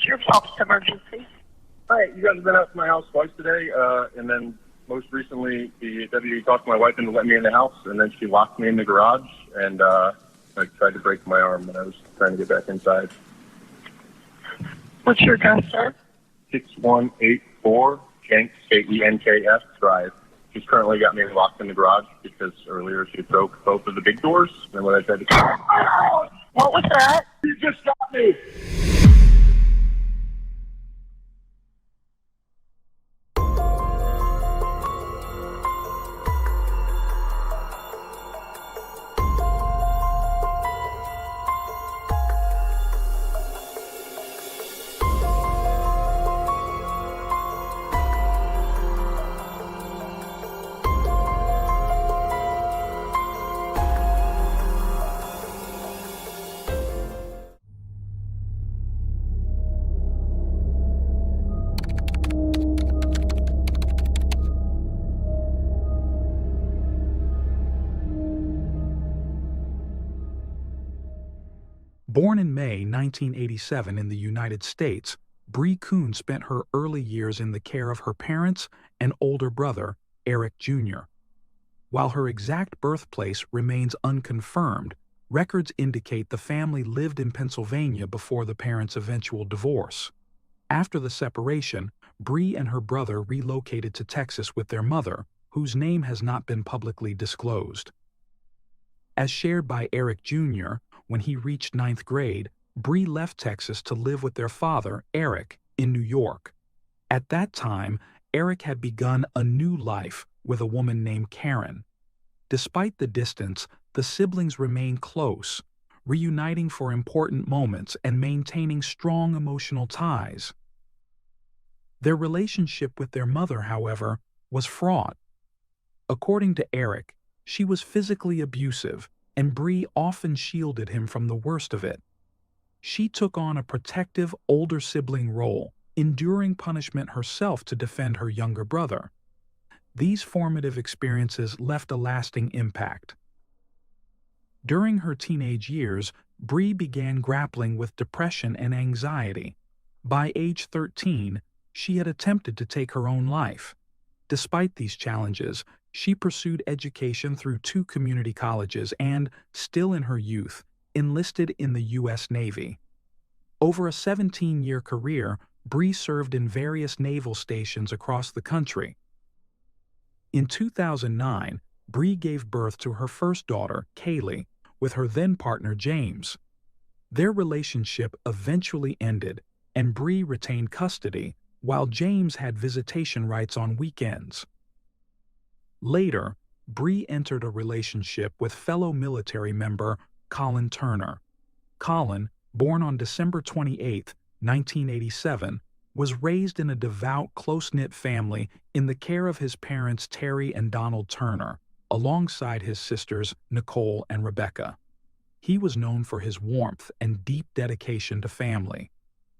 What's your false emergency? Hi, you guys have been out to my house twice today, and then most recently the deputy talked to my wife into letting me in the house, and then she locked me in the garage, and I tried to break my arm when I was trying to get back inside. What's your address, sir? 6184 Jenks, Kenks Drive. She's currently got me locked in the garage because earlier she broke both of the big doors, and when I tried to... What was that? You just got me! Born in May 1987 in the United States, Bree Kuhn spent her early years in the care of her parents and older brother, Eric Jr. While her exact birthplace remains unconfirmed, records indicate the family lived in Pennsylvania before the parents' eventual divorce. After the separation, Bree and her brother relocated to Texas with their mother, whose name has not been publicly disclosed. As shared by Eric Jr., when he reached 9th grade, Bree left Texas to live with their father, Eric, in New York. At that time, Eric had begun a new life with a woman named Karen. Despite the distance, the siblings remained close, reuniting for important moments and maintaining strong emotional ties. Their relationship with their mother, however, was fraught. According to Eric, she was physically abusive, and Bree often shielded him from the worst of it. She took on a protective older sibling role, enduring punishment herself to defend her younger brother. These formative experiences left a lasting impact. During her teenage years, Bree began grappling with depression and anxiety. By age 13, she had attempted to take her own life. Despite these challenges, she pursued education through 2 community colleges and, still in her youth, enlisted in the U.S. Navy. Over a 17-year career, Bree served in various naval stations across the country. In 2009, Bree gave birth to her first daughter, Kaylee, with her then-partner James. Their relationship eventually ended, and Bree retained custody, while James had visitation rights on weekends. Later, Bree entered a relationship with fellow military member Colin Turner. Colin, born on December 28, 1987, was raised in a devout, close-knit family in the care of his parents Terry and Donald Turner, alongside his sisters Nicole and Rebecca. He was known for his warmth and deep dedication to family.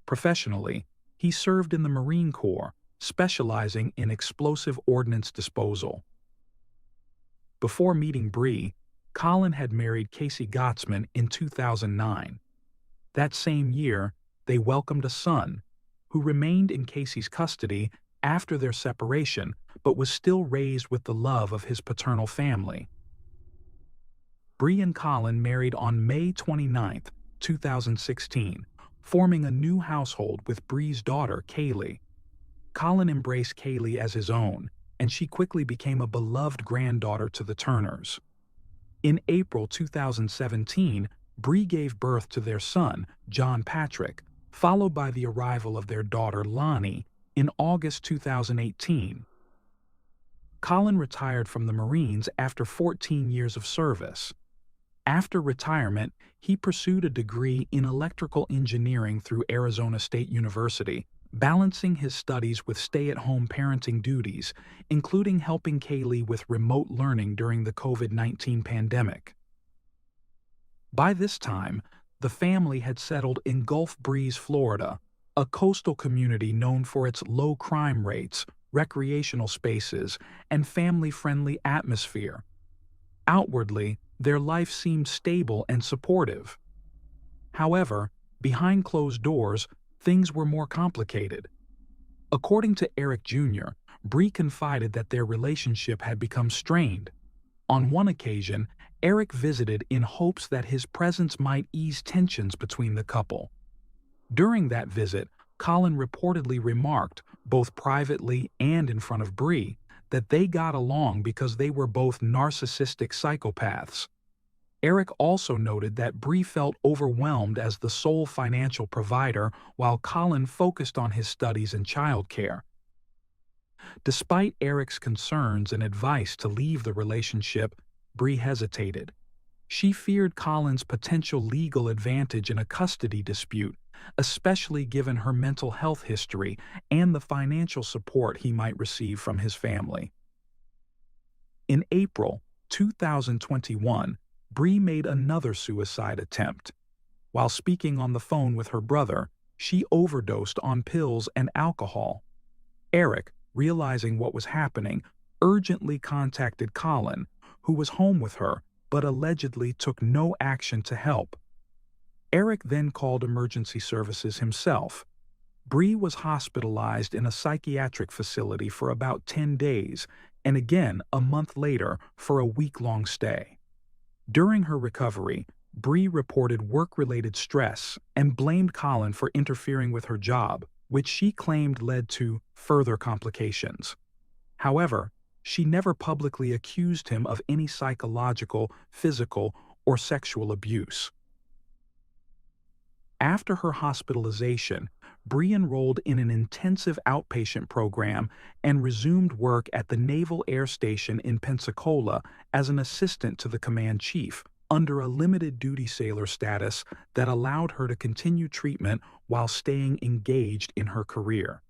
Professionally, he served in the Marine Corps, specializing in explosive ordnance disposal. Before meeting Bree, Colin had married Casey Gottsman in 2009. That same year, they welcomed a son, who remained in Casey's custody after their separation but was still raised with the love of his paternal family. Bree and Colin married on May 29, 2016, forming a new household with Bree's daughter, Kaylee. Colin embraced Kaylee as his own, and she quickly became a beloved granddaughter to the Turners. In April 2017, Bree gave birth to their son, John Patrick, followed by the arrival of their daughter, Lonnie, in August 2018. Colin retired from the Marines after 14 years of service. After retirement, he pursued a degree in electrical engineering through Arizona State University, balancing his studies with stay-at-home parenting duties, including helping Kaylee with remote learning during the COVID-19 pandemic. By this time, the family had settled in Gulf Breeze, Florida, a coastal community known for its low crime rates, recreational spaces, and family-friendly atmosphere. Outwardly, their life seemed stable and supportive. However, behind closed doors, things were more complicated. According to Eric Jr., Bree confided that their relationship had become strained. On one occasion, Eric visited in hopes that his presence might ease tensions between the couple. During that visit, Colin reportedly remarked, both privately and in front of Bree, that they got along because they were both narcissistic psychopaths. Eric also noted that Bree felt overwhelmed as the sole financial provider while Colin focused on his studies and childcare. Despite Eric's concerns and advice to leave the relationship, Bree hesitated. She feared Colin's potential legal advantage in a custody dispute, especially given her mental health history and the financial support he might receive from his family. In April 2021, Bree made another suicide attempt. While speaking on the phone with her brother, she overdosed on pills and alcohol. Eric, realizing what was happening, urgently contacted Colin, who was home with her, but allegedly took no action to help. Eric then called emergency services himself. Bree was hospitalized in a psychiatric facility for about 10 days, and again a month later for a week-long stay. During her recovery, Bree reported work-related stress and blamed Colin for interfering with her job, which she claimed led to further complications. However, she never publicly accused him of any psychological, physical, or sexual abuse. After her hospitalization, Bree enrolled in an intensive outpatient program and resumed work at the Naval Air Station in Pensacola as an assistant to the command chief, under a limited-duty sailor status that allowed her to continue treatment while staying engaged in her career.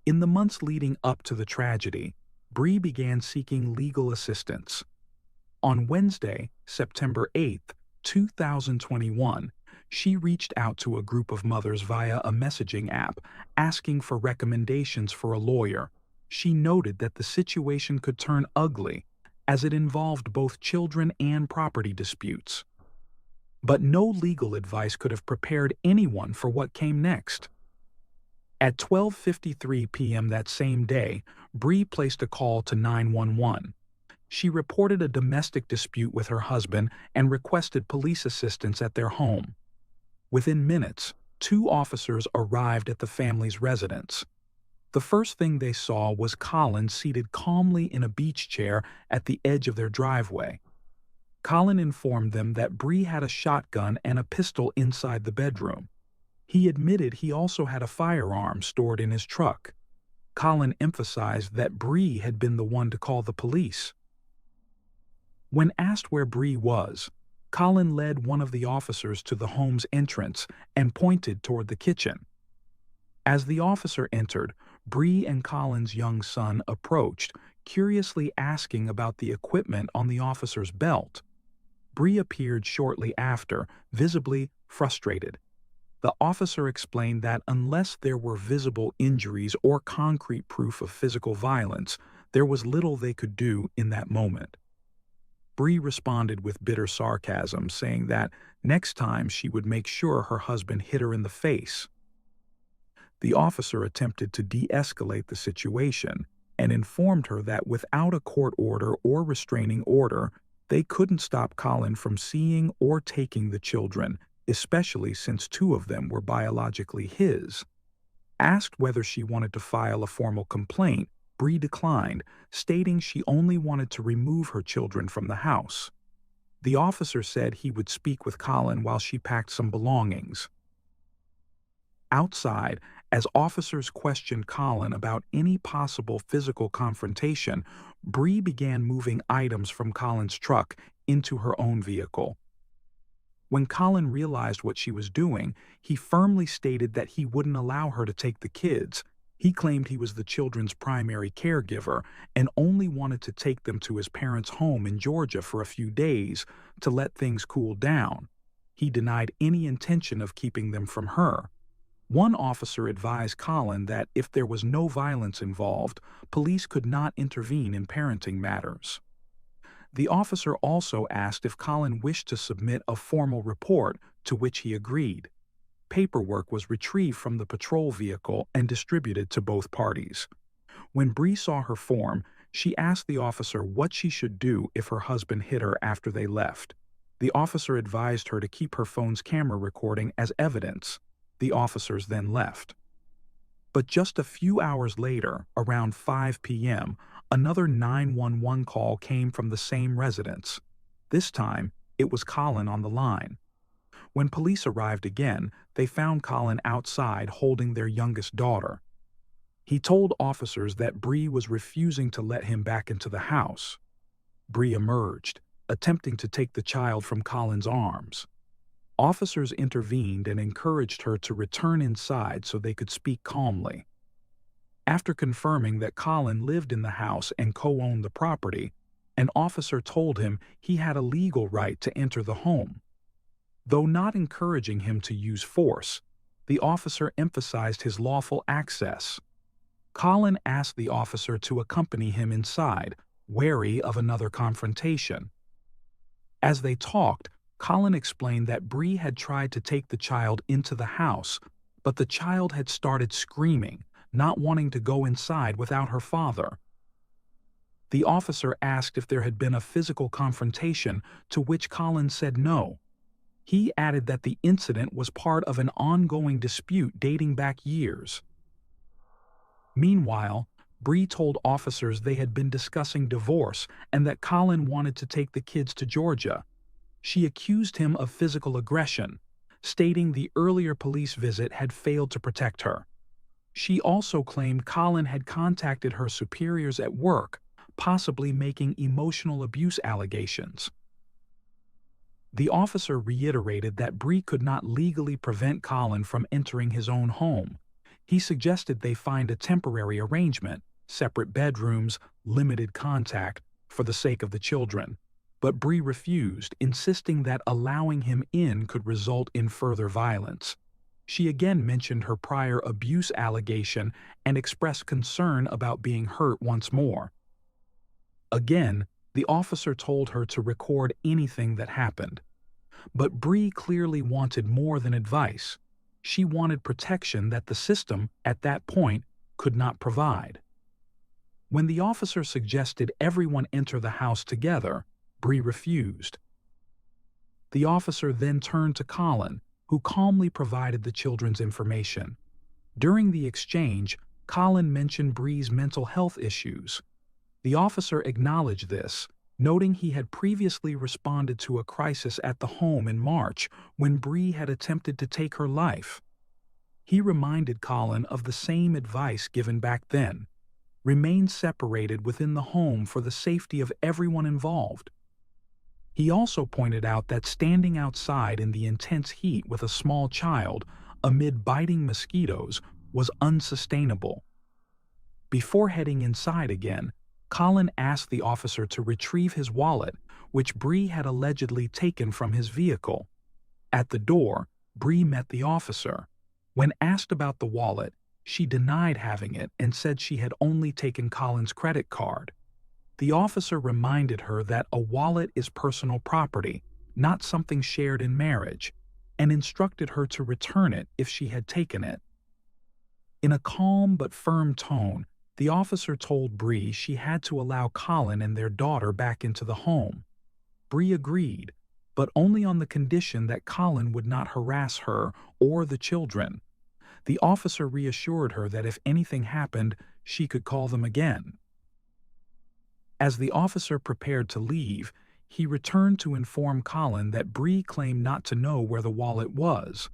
In the months leading up to the tragedy, Bree began seeking legal assistance. On Wednesday, September 8, 2021, she reached out to a group of mothers via a messaging app, asking for recommendations for a lawyer. She noted that the situation could turn ugly, as it involved both children and property disputes. But no legal advice could have prepared anyone for what came next. At 12:53 p.m. that same day, Bree placed a call to 911. She reported a domestic dispute with her husband and requested police assistance at their home. Within minutes, 2 officers arrived at the family's residence. The first thing they saw was Colin seated calmly in a beach chair at the edge of their driveway. Colin informed them that Bree had a shotgun and a pistol inside the bedroom. He admitted he also had a firearm stored in his truck. Colin emphasized that Bree had been the one to call the police. When asked where Bree was, Colin led one of the officers to the home's entrance and pointed toward the kitchen. As the officer entered, Bree and Colin's young son approached, curiously asking about the equipment on the officer's belt. Bree appeared shortly after, visibly frustrated. The officer explained that unless there were visible injuries or concrete proof of physical violence, there was little they could do in that moment. Bree responded with bitter sarcasm, saying that next time she would make sure her husband hit her in the face. The officer attempted to de-escalate the situation and informed her that without a court order or restraining order, they couldn't stop Colin from seeing or taking the children, especially since 2 of them were biologically his. Asked whether she wanted to file a formal complaint, Bree declined, stating she only wanted to remove her children from the house. The officer said he would speak with Colin while she packed some belongings. Outside, as officers questioned Colin about any possible physical confrontation, Bree began moving items from Colin's truck into her own vehicle. When Colin realized what she was doing, he firmly stated that he wouldn't allow her to take the kids. He claimed he was the children's primary caregiver and only wanted to take them to his parents' home in Georgia for a few days to let things cool down. He denied any intention of keeping them from her. One officer advised Colin that if there was no violence involved, police could not intervene in parenting matters. The officer also asked if Colin wished to submit a formal report, to which he agreed. paperwork was retrieved from the patrol vehicle and distributed to both parties. When Bree saw her form, she asked the officer what she should do if her husband hit her after they left. The officer advised her to keep her phone's camera recording as evidence. The officers then left. But just a few hours later, around 5 p.m., another 911 call came from the same residence. This time, it was Colin on the line. When police arrived again, they found Colin outside holding their youngest daughter. He told officers that Bree was refusing to let him back into the house. Bree emerged, attempting to take the child from Colin's arms. Officers intervened and encouraged her to return inside so they could speak calmly. After confirming that Colin lived in the house and co-owned the property, an officer told him he had a legal right to enter the home. Though not encouraging him to use force, the officer emphasized his lawful access. Colin asked the officer to accompany him inside, wary of another confrontation. As they talked, Colin explained that Bree had tried to take the child into the house, but the child had started screaming, not wanting to go inside without her father. The officer asked if there had been a physical confrontation, to which Colin said no. He added that the incident was part of an ongoing dispute dating back years. Meanwhile, Bree told officers they had been discussing divorce and that Colin wanted to take the kids to Georgia. She accused him of physical aggression, stating the earlier police visit had failed to protect her. She also claimed Colin had contacted her superiors at work, possibly making emotional abuse allegations. The officer reiterated that Bree could not legally prevent Colin from entering his own home. He suggested they find a temporary arrangement, separate bedrooms, limited contact, for the sake of the children. But Bree refused, insisting that allowing him in could result in further violence. She again mentioned her prior abuse allegation and expressed concern about being hurt once more. Again, the officer told her to record anything that happened. But Bree clearly wanted more than advice. She wanted protection that the system, at that point, could not provide. When the officer suggested everyone enter the house together, Bree refused. The officer then turned to Colin, who calmly provided the children's information. During the exchange, Colin mentioned Bree's mental health issues. The officer acknowledged this, noting he had previously responded to a crisis at the home in March when Bree had attempted to take her life. He reminded Colin of the same advice given back then: remain separated within the home for the safety of everyone involved. He also pointed out that standing outside in the intense heat with a small child amid biting mosquitoes was unsustainable. Before heading inside again, Colin asked the officer to retrieve his wallet, which Bree had allegedly taken from his vehicle. At the door, Bree met the officer. When asked about the wallet, she denied having it and said she had only taken Colin's credit card. The officer reminded her that a wallet is personal property, not something shared in marriage, and instructed her to return it if she had taken it. In a calm but firm tone, the officer told Bree she had to allow Colin and their daughter back into the home. Bree agreed, but only on the condition that Colin would not harass her or the children. The officer reassured her that if anything happened, she could call them again. As the officer prepared to leave, he returned to inform Colin that Bree claimed not to know where the wallet was.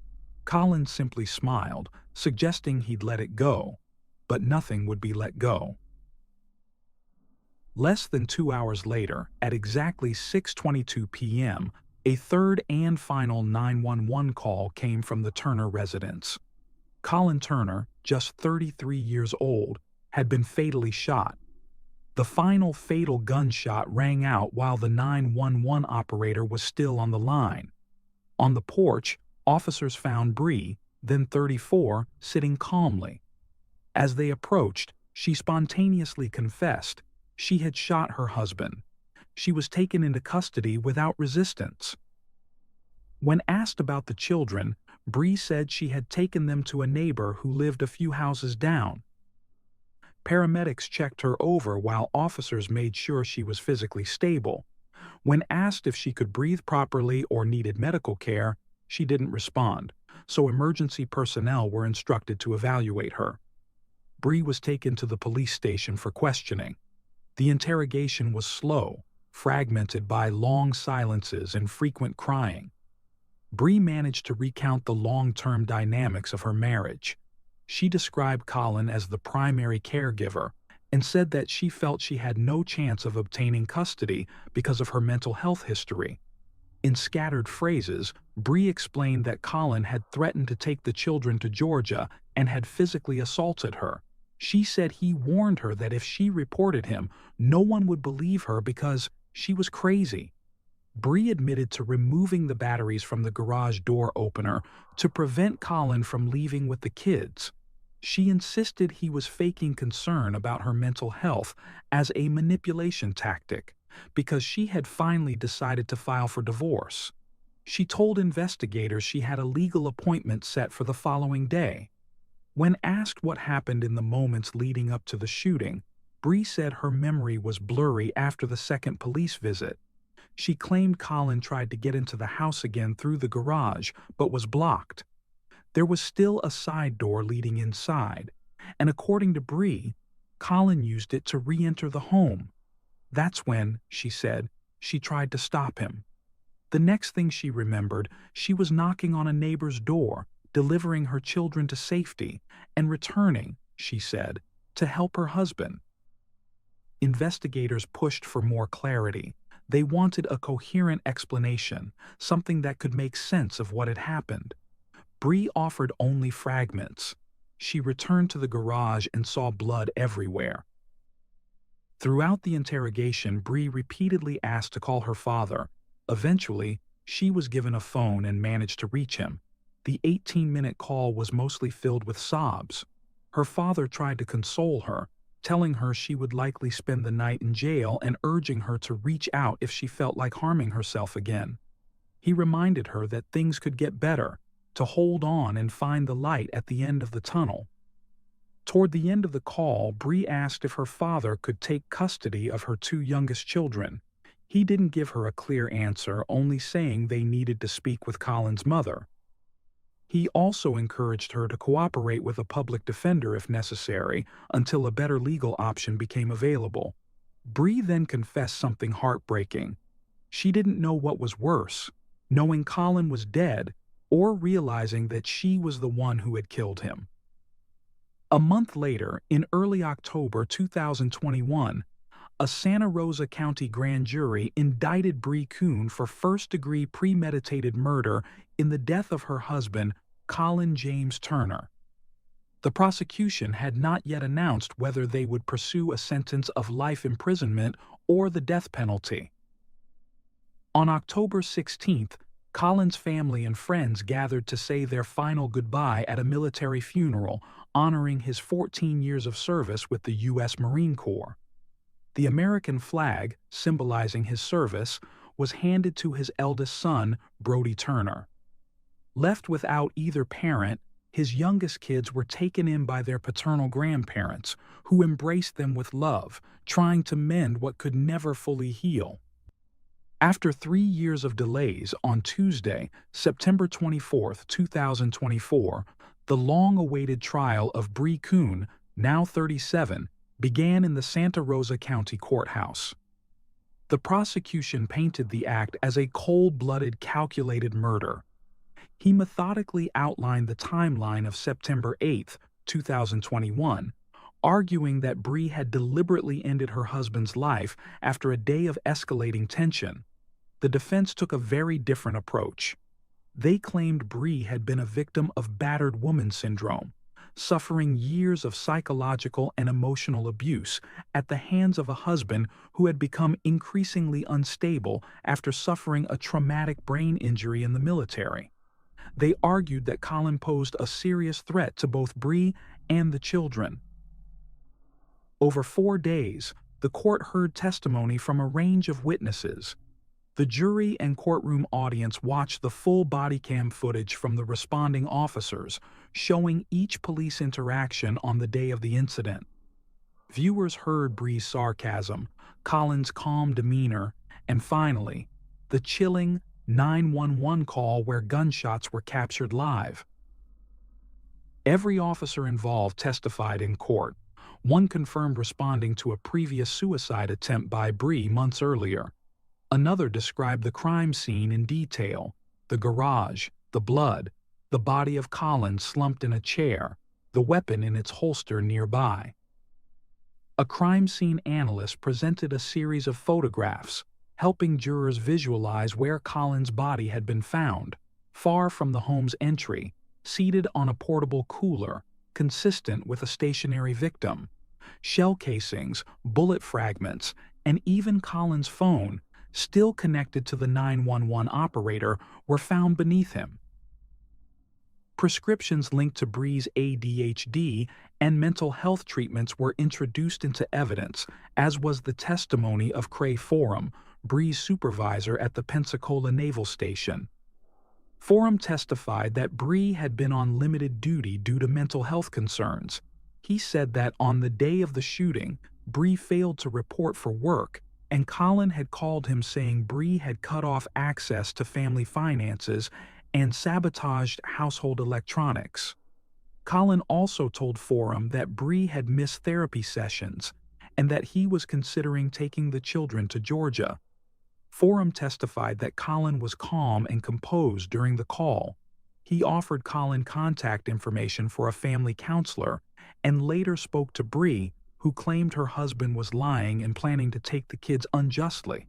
Colin simply smiled, suggesting he'd let it go, but nothing would be let go. Less than 2 hours later, at exactly 6:22 p.m., a third and final 911 call came from the Turner residence. Colin Turner, just 33 years old, had been fatally shot. The final fatal gunshot rang out while the 911 operator was still on the line. On the porch, officers found Bree, then 34, sitting calmly. As they approached, she spontaneously confessed she had shot her husband. She was taken into custody without resistance. When asked about the children, Bree said she had taken them to a neighbor who lived a few houses down. Paramedics checked her over while officers made sure she was physically stable. When asked if she could breathe properly or needed medical care, she didn't respond, so emergency personnel were instructed to evaluate her. Bree was taken to the police station for questioning. The interrogation was slow, fragmented by long silences and frequent crying. Bree managed to recount the long-term dynamics of her marriage. She described Colin as the primary caregiver and said that she felt she had no chance of obtaining custody because of her mental health history. In scattered phrases, Bree explained that Colin had threatened to take the children to Georgia and had physically assaulted her. She said he warned her that if she reported him, no one would believe her because she was crazy. Bree admitted to removing the batteries from the garage door opener to prevent Colin from leaving with the kids. She insisted he was faking concern about her mental health as a manipulation tactic because she had finally decided to file for divorce. She told investigators she had a legal appointment set for the following day. When asked what happened in the moments leading up to the shooting, Bree said her memory was blurry after the second police visit. She claimed Colin tried to get into the house again through the garage, but was blocked. There was still a side door leading inside, and according to Bree, Colin used it to re-enter the home. That's when, she said, she tried to stop him. The next thing she remembered, she was knocking on a neighbor's door, delivering her children to safety, and returning, she said, to help her husband. Investigators pushed for more clarity. They wanted a coherent explanation, something that could make sense of what had happened. Bree offered only fragments. She returned to the garage and saw blood everywhere. Throughout the interrogation, Bree repeatedly asked to call her father. Eventually, she was given a phone and managed to reach him. The 18-minute call was mostly filled with sobs. Her father tried to console her, telling her she would likely spend the night in jail and urging her to reach out if she felt like harming herself again. He reminded her that things could get better, to hold on and find the light at the end of the tunnel. Toward the end of the call, Bree asked if her father could take custody of her two youngest children. He didn't give her a clear answer, only saying they needed to speak with Colin's mother. He also encouraged her to cooperate with a public defender if necessary until a better legal option became available. Bree then confessed something heartbreaking. She didn't know what was worse, knowing Colin was dead or realizing that she was the one who had killed him. A month later, in early October 2021, a Santa Rosa County grand jury indicted Bree Kuhn for first-degree premeditated murder in the death of her husband, Colin James Turner. The prosecution had not yet announced whether they would pursue a sentence of life imprisonment or the death penalty. On October 16th, Colin's family and friends gathered to say their final goodbye at a military funeral honoring his 14 years of service with the U.S. Marine Corps. The American flag, symbolizing his service, was handed to his eldest son, Brody Turner. Left without either parent, his youngest kids were taken in by their paternal grandparents, who embraced them with love, trying to mend what could never fully heal. After 3 years of delays, on Tuesday, September 24, 2024, the long-awaited trial of Bree Kuhn, now 37, began in the Santa Rosa County Courthouse. The prosecution painted the act as a cold-blooded, calculated murder. He methodically outlined the timeline of September 8, 2021, arguing that Bree had deliberately ended her husband's life after a day of escalating tension. The defense took a very different approach. They claimed Bree had been a victim of battered woman syndrome, suffering years of psychological and emotional abuse at the hands of a husband who had become increasingly unstable after suffering a traumatic brain injury in the military. They argued that Colin posed a serious threat to both Bree and the children. Over 4 days, the court heard testimony from a range of witnesses. The jury and courtroom audience watched the full body cam footage from the responding officers, showing each police interaction on the day of the incident. Viewers heard Bree's sarcasm, Colin's calm demeanor, and finally, the chilling 911 call where gunshots were captured live. Every officer involved testified in court. One confirmed responding to a previous suicide attempt by Bree months earlier. Another described the crime scene in detail: the garage, the blood, the body of Colin slumped in a chair, the weapon in its holster nearby. A crime scene analyst presented a series of photographs, helping jurors visualize where Colin's body had been found, far from the home's entry, seated on a portable cooler, consistent with a stationary victim. Shell casings, bullet fragments, and even Colin's phone, still connected to the 911 operator, were found beneath him. Prescriptions linked to Bree's ADHD and mental health treatments were introduced into evidence, as was the testimony of Cray Forum, Bree's supervisor at the Pensacola Naval Station. Forum testified that Bree had been on limited duty due to mental health concerns. He said that on the day of the shooting, Bree failed to report for work, and Colin had called him saying Bree had cut off access to family finances and sabotaged household electronics. Colin also told Forum that Bree had missed therapy sessions and that he was considering taking the children to Georgia. Forum testified that Colin was calm and composed during the call. He offered Colin contact information for a family counselor and later spoke to Bree, who claimed her husband was lying and planning to take the kids unjustly.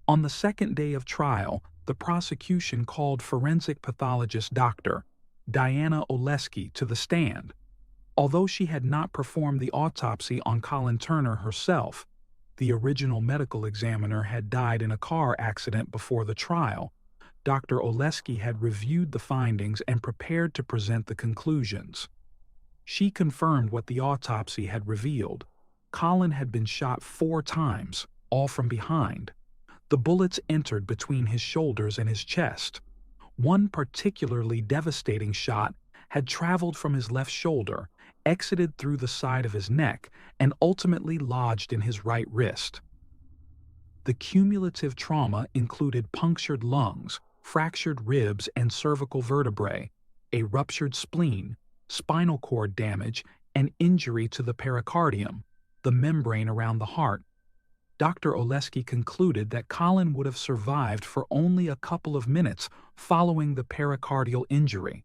On the second day of trial, the prosecution called forensic pathologist Dr. Diana Oleski to the stand. Although she had not performed the autopsy on Colin Turner herself, the original medical examiner had died in a car accident before the trial. Dr. Oleski had reviewed the findings and prepared to present the conclusions. She confirmed what the autopsy had revealed. Colin had been shot 4 times, all from behind. The bullets entered between his shoulders and his chest. One particularly devastating shot had traveled from his left shoulder, exited through the side of his neck, and ultimately lodged in his right wrist. The cumulative trauma included punctured lungs, fractured ribs and cervical vertebrae, a ruptured spleen, spinal cord damage, and injury to the pericardium, the membrane around the heart. Dr. Oleski concluded that Colin would have survived for only a couple of minutes following the pericardial injury.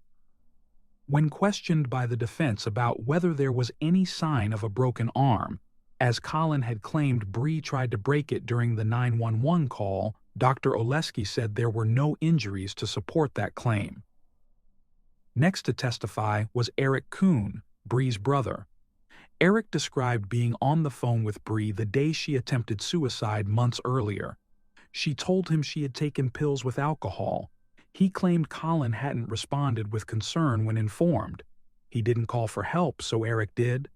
When questioned by the defense about whether there was any sign of a broken arm, as Colin had claimed Bree tried to break it during the 911 call, Dr. Oleski said there were no injuries to support that claim. Next to testify was Eric Kuhn, Bree's brother. Eric described being on the phone with Bree the day she attempted suicide months earlier. She told him she had taken pills with alcohol. He claimed Colin hadn't responded with concern when informed. He didn't call for help, so Eric did.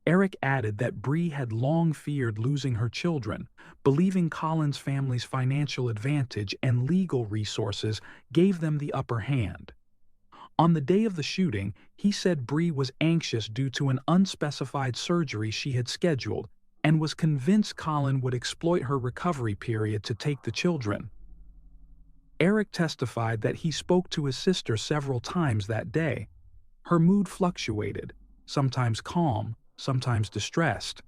Eric added that Bree had long feared losing her children, believing Colin's family's financial advantage and legal resources gave them the upper hand. On the day of the shooting, he said Bree was anxious due to an unspecified surgery she had scheduled and was convinced Colin would exploit her recovery period to take the children. Eric testified that he spoke to his sister several times that day. Her mood fluctuated, sometimes calm, sometimes distressed.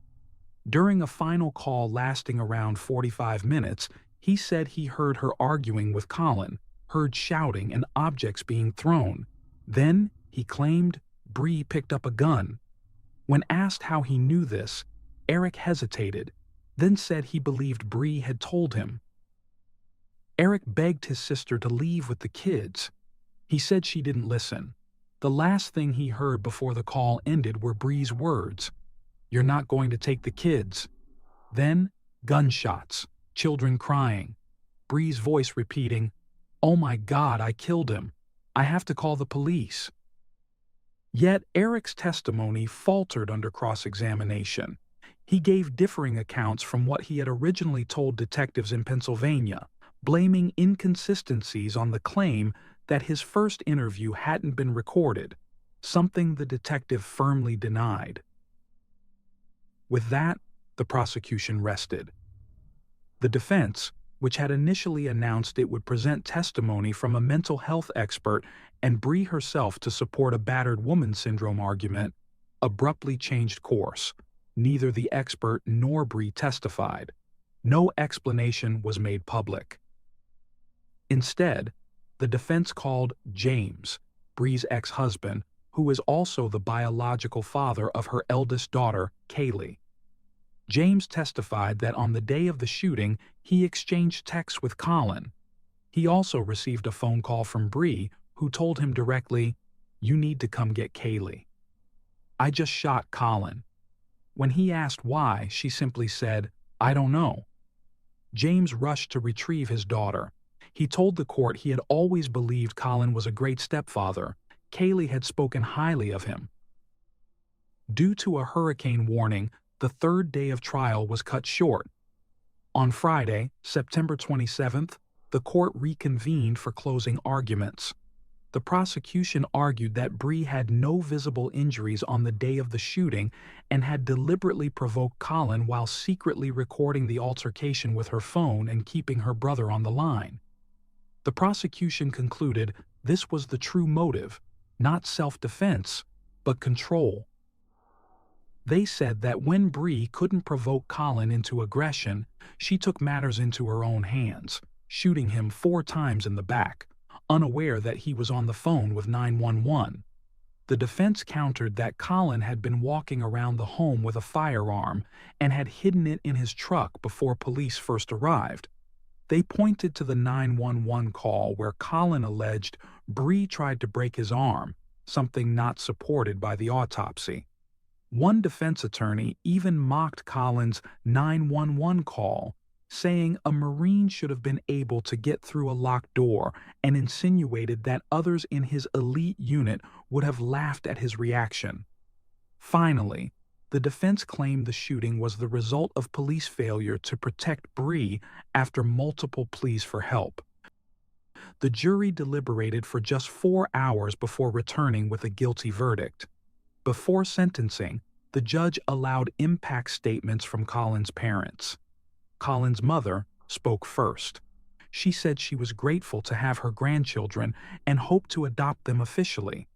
During a final call lasting around 45 minutes, he said he heard her arguing with Colin, heard shouting and objects being thrown. Then, he claimed, Bree picked up a gun. When asked how he knew this, Eric hesitated, then said he believed Bree had told him. Eric begged his sister to leave with the kids. He said she didn't listen. The last thing he heard before the call ended were Bree's words, "You're not going to take the kids." Then, gunshots, children crying, Bree's voice repeating, "Oh my God, I killed him. I have to call the police." Yet Eric's testimony faltered under cross-examination. He gave differing accounts from what he had originally told detectives in Pennsylvania, blaming inconsistencies on the claim that his first interview hadn't been recorded, something the detective firmly denied. With that, the prosecution rested. The defense, which had initially announced it would present testimony from a mental health expert and Bree herself to support a battered woman syndrome argument, abruptly changed course. Neither the expert nor Bree testified. No explanation was made public. Instead, the defense called James, Bree's ex-husband, who is also the biological father of her eldest daughter, Kaylee. James testified that on the day of the shooting, he exchanged texts with Colin. He also received a phone call from Bree, who told him directly, "You need to come get Kaylee." "I just shot Colin." When he asked why, she simply said, "I don't know." James rushed to retrieve his daughter. He told the court he had always believed Colin was a great stepfather. Kaylee had spoken highly of him. Due to a hurricane warning, the third day of trial was cut short. On Friday, September 27th, the court reconvened for closing arguments. The prosecution argued that Bree had no visible injuries on the day of the shooting and had deliberately provoked Colin while secretly recording the altercation with her phone and keeping her brother on the line. The prosecution concluded this was the true motive, not self-defense, but control. They said that when Bree couldn't provoke Colin into aggression, she took matters into her own hands, shooting him 4 times in the back, unaware that he was on the phone with 911. The defense countered that Colin had been walking around the home with a firearm and had hidden it in his truck before police first arrived. They pointed to the 911 call where Colin alleged Bree tried to break his arm, something not supported by the autopsy. One defense attorney even mocked Colin's 911 call, saying a Marine should have been able to get through a locked door, and insinuated that others in his elite unit would have laughed at his reaction. Finally, the defense claimed the shooting was the result of police failure to protect Bree after multiple pleas for help. The jury deliberated for just 4 hours before returning with a guilty verdict. Before sentencing, the judge allowed impact statements from Colin's parents. Colin's mother spoke first. She said she was grateful to have her grandchildren and hoped to adopt them officially.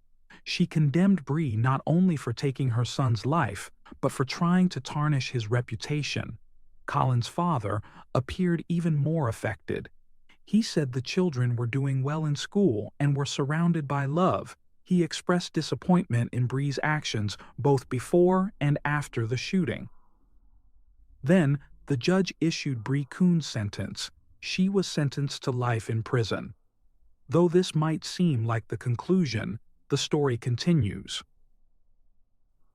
She condemned Bree not only for taking her son's life, but for trying to tarnish his reputation. Colin's father appeared even more affected. He said the children were doing well in school and were surrounded by love. He expressed disappointment in Bree's actions both before and after the shooting. Then, the judge issued Bree Coon's sentence. She was sentenced to life in prison. Though this might seem like the conclusion, the story continues.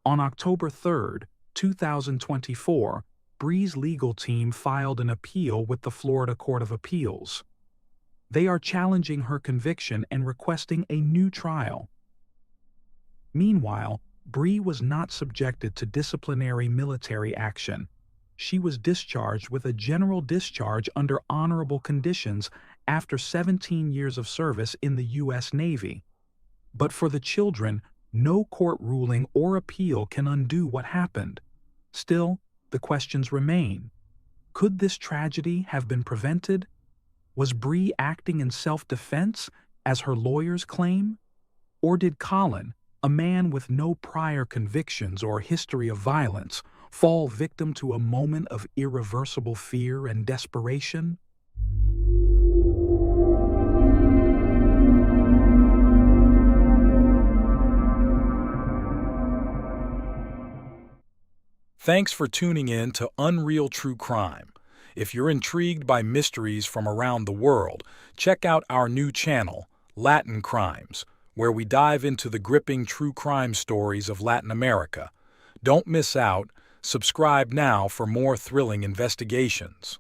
On October 3, 2024, Bree's legal team filed an appeal with the Florida Court of Appeals. They are challenging her conviction and requesting a new trial. Meanwhile, Bree was not subjected to disciplinary military action. She was discharged with a general discharge under honorable conditions after 17 years of service in the U.S. Navy. But for the children, no court ruling or appeal can undo what happened. Still, the questions remain. Could this tragedy have been prevented? Was Bree acting in self-defense, as her lawyers claim? Or did Colin, a man with no prior convictions or history of violence, fall victim to a moment of irreversible fear and desperation? Thanks for tuning in to Unreal True Crime. If you're intrigued by mysteries from around the world, check out our new channel, Latin Crimes, where we dive into the gripping true crime stories of Latin America. Don't miss out. Subscribe now for more thrilling investigations.